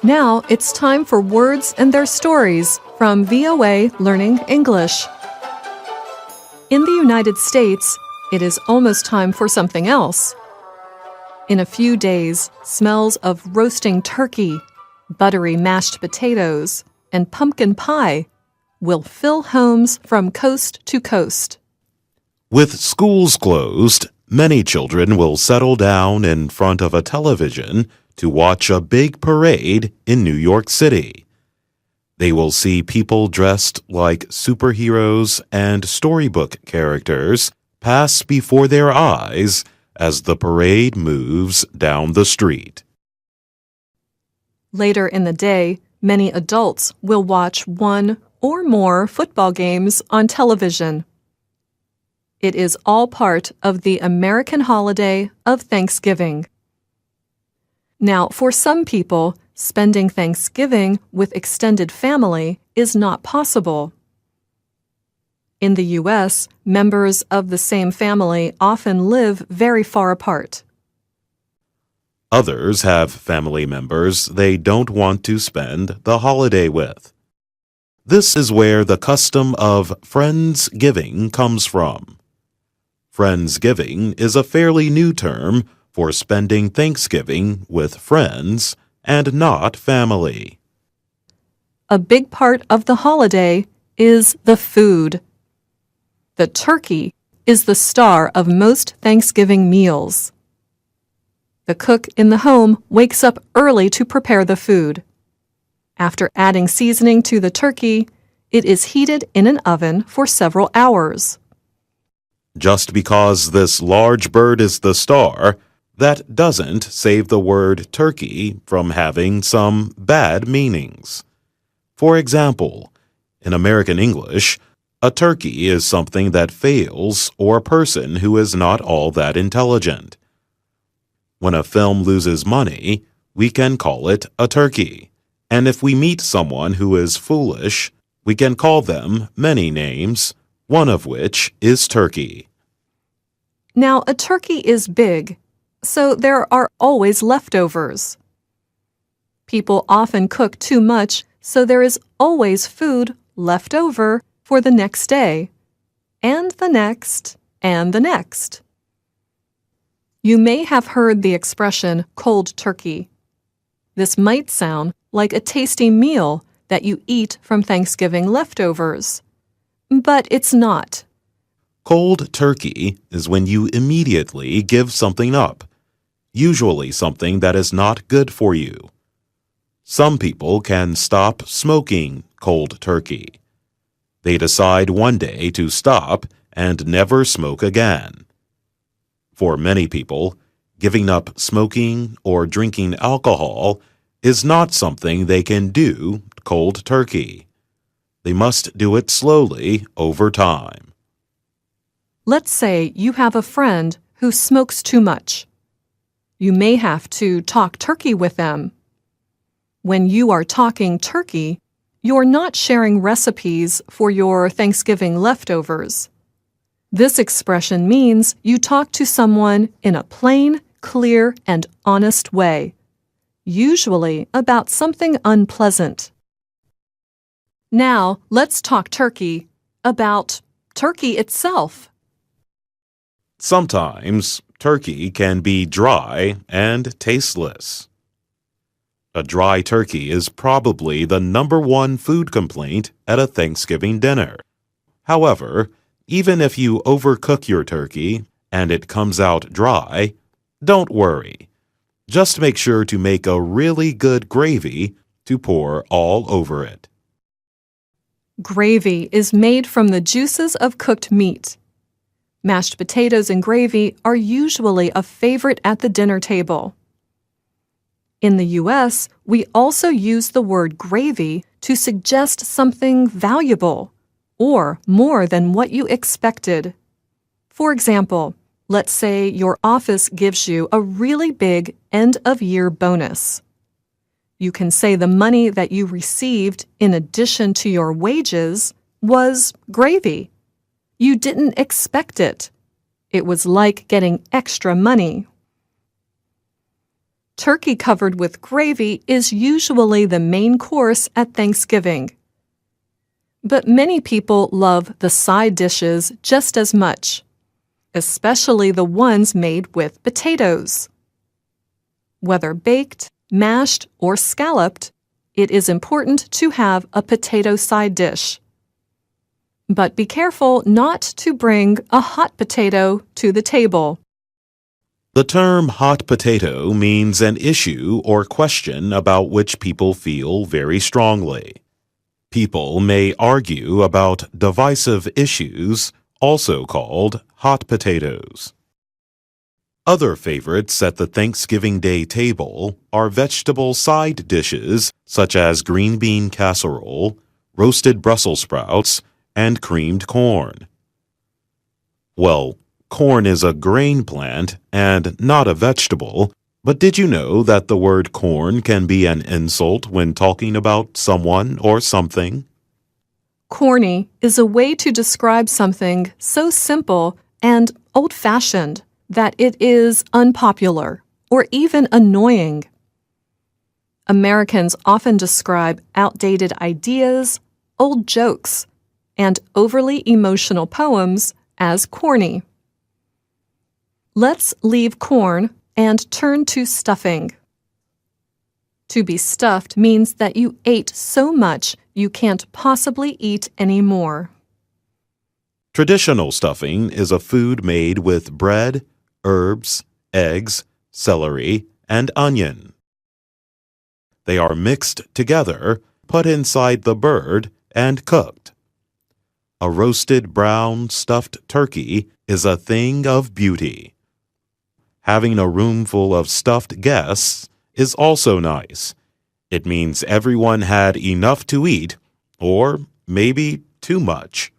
Now it's time for Words and Their Stories from VOA Learning English. In the United States, it is almost time for something else. In a few days, smells of roasting turkey, buttery mashed potatoes, and pumpkin pie will fill homes from coast to coast. With schools closed, many children will settle down in front of a television to watch a big parade in New York City. They will see people dressed like superheroes and storybook characters pass before their eyes as the parade moves down the street. Later in the day, many adults will watch one or more football games on television. It is all part of the American holiday of Thanksgiving. Now, for some people, spending Thanksgiving with extended family is not possible. In the U.S., members of the same family often live very far apart. Others have family members they don't want to spend the holiday with. This is where the custom of Friendsgiving comes from. Friendsgiving is a fairly new term for spending Thanksgiving with friends and not family. A big part of the holiday is the food. The turkey is the star of most Thanksgiving meals. The cook in the home wakes up early to prepare the food. After adding seasoning to the turkey, it is heated in an oven for several hours. Just because this large bird is the star, that doesn't save the word turkey from having some bad meanings. For example, in American English, a turkey is something that fails or a person who is not all that intelligent. When a film loses money, we can call it a turkey. And if we meet someone who is foolish, we can call them many names, one of which is turkey. Now, a turkey is big, so there are always leftovers. People often cook too much, so there is always food left over for the next day, and the next, and the next. You may have heard the expression cold turkey. This might sound like a tasty meal that you eat from Thanksgiving leftovers, but it's not. Cold turkey is when you immediately give something up, usually something that is not good for you. Some people can stop smoking cold turkey. They decide one day to stop and never smoke again. For many people, giving up smoking or drinking alcohol is not something they can do cold turkey. They must do it slowly over time. Let's say you have a friend who smokes too much. You may have to talk turkey with them. When you are talking turkey, you're not sharing recipes for your Thanksgiving leftovers. This expression means you talk to someone in a plain, clear, and honest way, usually about something unpleasant. Now, let's talk turkey about turkey itself. Sometimes turkey can be dry and tasteless. A dry turkey is probably the #1 food complaint at a Thanksgiving dinner. However, even if you overcook your turkey and it comes out dry, don't worry. Just make sure to make a really good gravy to pour all over it. Gravy is made from the juices of cooked meat. Mashed potatoes and gravy are usually a favorite at the dinner table. In the U.S., we also use the word gravy to suggest something valuable or more than what you expected. For example, let's say your office gives you a really big end-of-year bonus. You can say the money that you received in addition to your wages was gravy. You didn't expect it. It was like getting extra money. Turkey covered with gravy is usually the main course at Thanksgiving. But many people love the side dishes just as much, especially the ones made with potatoes. Whether baked, mashed, or scalloped, it is important to have a potato side dish. But be careful not to bring a hot potato to the table. The term hot potato means an issue or question about which people feel very strongly. People may argue about divisive issues, also called hot potatoes. Other favorites at the Thanksgiving Day table are vegetable side dishes such as green bean casserole, roasted Brussels sprouts, and creamed corn. Well, corn is a grain plant and not a vegetable, but did you know that the word corn can be an insult when talking about someone or something? Corny is a way to describe something so simple and old-fashioned that it is unpopular or even annoying. Americans often describe outdated ideas, old jokes, and overly emotional poems as corny. Let's leave corn and turn to stuffing. To be stuffed means that you ate so much you can't possibly eat any more. Traditional stuffing is a food made with bread, herbs, eggs, celery, and onion. They are mixed together, put inside the bird, and cooked. A roasted brown stuffed turkey is a thing of beauty. Having a room full of stuffed guests is also nice. It means everyone had enough to eat, or maybe too much.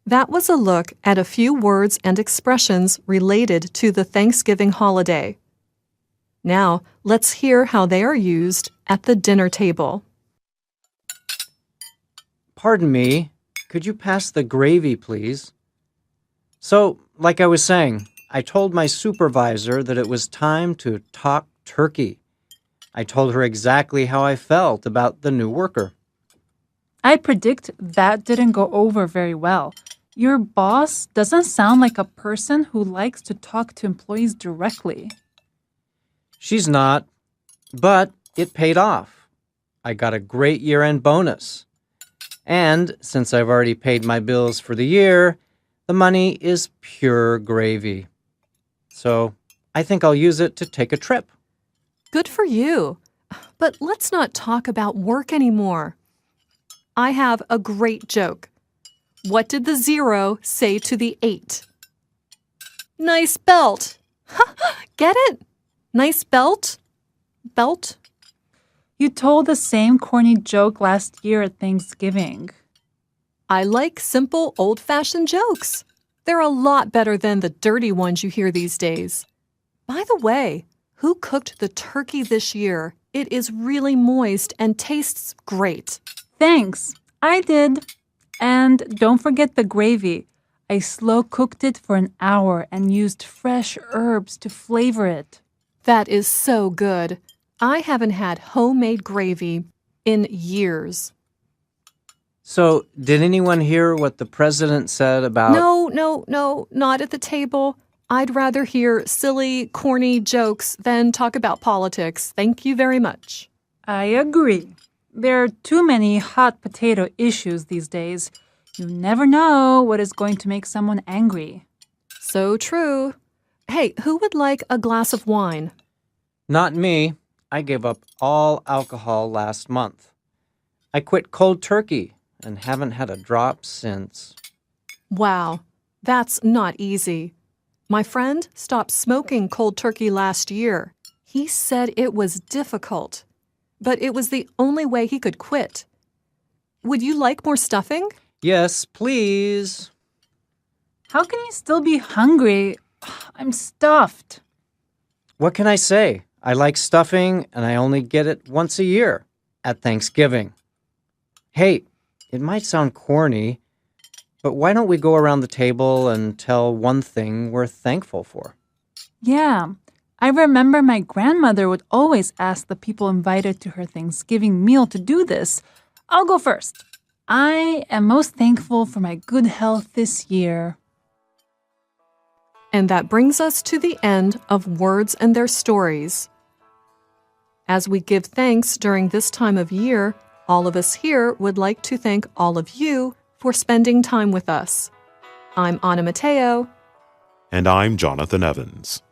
That was a look at a few words and expressions related to the Thanksgiving holiday. Now, let's hear how they are used at the dinner table. Pardon me, could you pass the gravy, please? So, like I was saying, I told my supervisor that it was time to talk turkey. I told her exactly how I felt about the new worker. I predict that didn't go over very well. Your boss doesn't sound like a person who likes to talk to employees directly. She's not, but it paid off. I got a great year-end bonus. And since I've already paid my bills for the year, the money is pure gravy. So I think I'll use it to take a trip. Good for you. But let's not talk about work anymore. I have a great joke. What did the 0 say to the 8? Nice belt. Get it? Nice belt? Belt? You told the same corny joke last year at Thanksgiving. I like simple, old-fashioned jokes. They're a lot better than the dirty ones you hear these days. By the way, who cooked the turkey this year? It is really moist and tastes great. Thanks, I did. And don't forget the gravy. I slow cooked it for an hour and used fresh herbs to flavor it. That is so good. I haven't had homemade gravy in years. So, did anyone hear what the president said about... No, not at the table. I'd rather hear silly, corny jokes than talk about politics. Thank you very much. I agree. There are too many hot potato issues these days. You never know what is going to make someone angry. So true. Hey, who would like a glass of wine? Not me. I gave up all alcohol last month. I quit cold turkey and haven't had a drop since. Wow, that's not easy. My friend stopped smoking cold turkey last year. He said it was difficult, but it was the only way he could quit. Would you like more stuffing? Yes, please. How can you still be hungry? I'm stuffed. What can I say? I like stuffing, and I only get it once a year, at Thanksgiving. Hey, it might sound corny, but why don't we go around the table and tell one thing we're thankful for? Yeah, I remember my grandmother would always ask the people invited to her Thanksgiving meal to do this. I'll go first. I am most thankful for my good health this year. And that brings us to the end of Words and Their Stories. As we give thanks during this time of year, all of us here would like to thank all of you for spending time with us. I'm Anna Matteo. And I'm Jonathan Evans.